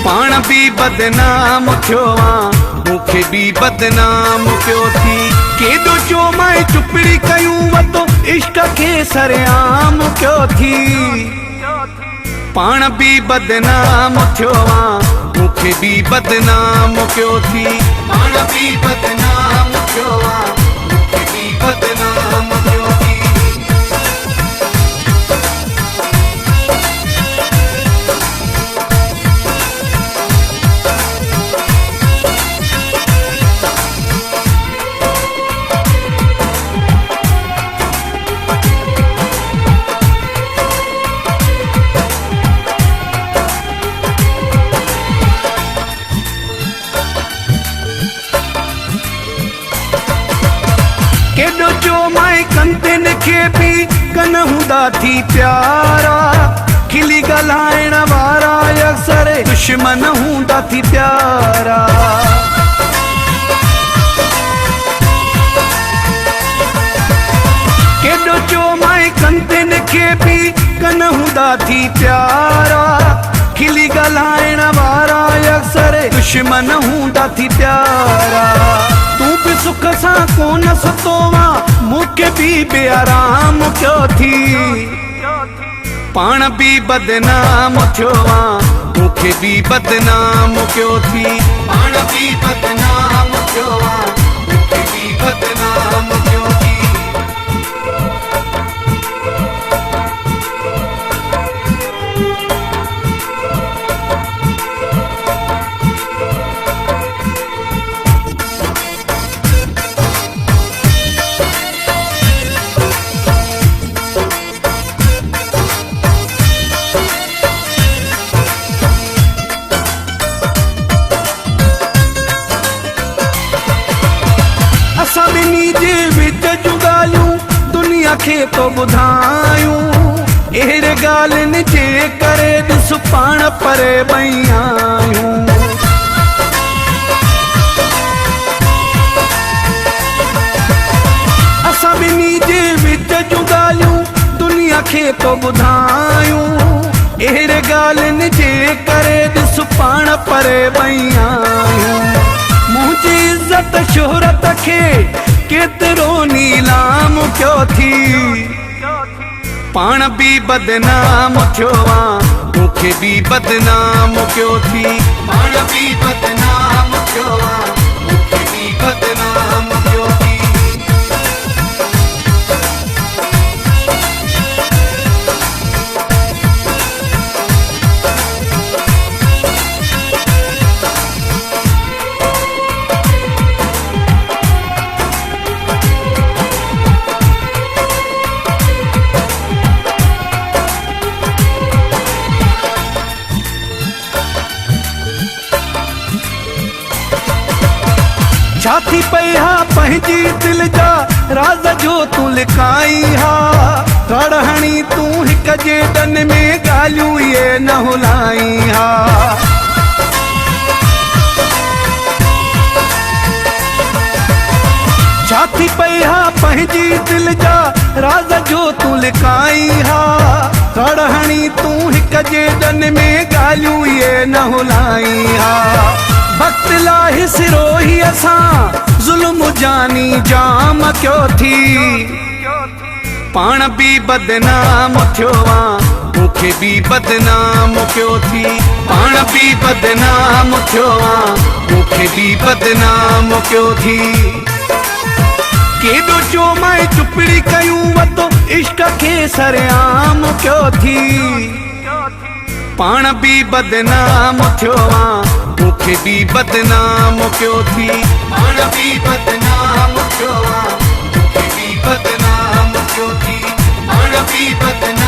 पाण भी बदनाम थियो मूंखे भी बदनाम पियो थी केॾो चो मां चुपड़ी कयूं वतो इश्क के सरेआम पियो थी पाण भी बदनाम थियो मूंखे भी बदनाम पियो थी पाण भी बदनाम थियो मूंखे भी बदनाम पियो थी केॾो चो माए कंदन खे भी कन हूंदा थी प्यारा खिली ॻाल्हाइण वारा अक्सर दुश्मन हूंदा थी प्यारा केॾो चो माए कंदन खे भी कन हूंदा थी प्यारा खिली ॻाल्हाइण वारा अक्सर दुश्मन हूंदा थी प्यारा तू भी सुख सा कोन सुतो मूंखे भी बेआराम पियो थी पाण भी बदनाम थियो मूंखे भी बदनाम पियो थी पाण भी बदनाम थियो मूंखे भी बदनाम पियो थी असां ॿिन्ही जे विच जूं ॻाल्हियूं दुनिया खे तो ॿुधायूं अहिड़े ॻाल्हियुनि जे करे ॾिस पाण परे पई आहियूं असां ॿिन्ही जे विच जूं ॻाल्हियूं दुनिया खे तो ॿुधायूं अहिड़े ॻाल्हियुनि जे करे ॾिस पाण परे पई आहियूं मुझी इज्जत शोहरत के केतरो नीलाम क्यों थी पाण भी बदनाम थियो मूंखे भी बदनाम क्यों थी पाण भी बदनाम थियो मूंखे भी बदनाम क्यों थी छाती पई हा पंहिंजी दिल जा राज जो तू लिकाई हा कड़हणी तू हिक जे दन में ॻाल्हियूं ये न हुलाई हा छाती पई हा पंहिंजी दिल जा राज जो तू लिकाई हा कड़हणी तू हिक जे दन में ॻाल्हियूं ये न हुलाई हा वक्त लाही सिरो ही असां जुल्म जानी जाम क्यों थी पाण भी बदनाम थियो मूंखे भी बदनाम क्यों थी पाण भी बदनाम थियो मूंखे भी बदनाम क्यों थी केॾो चो माए चुपड़ी कयूं वतो इश्क के सरेआम क्यों थी पाण भी बदनाम थियो मूंखे भी बदनाम क्यों थी पाण भी बदनाम थियो मूंखे भी बदनाम क्यों थी पाण भी बदनाम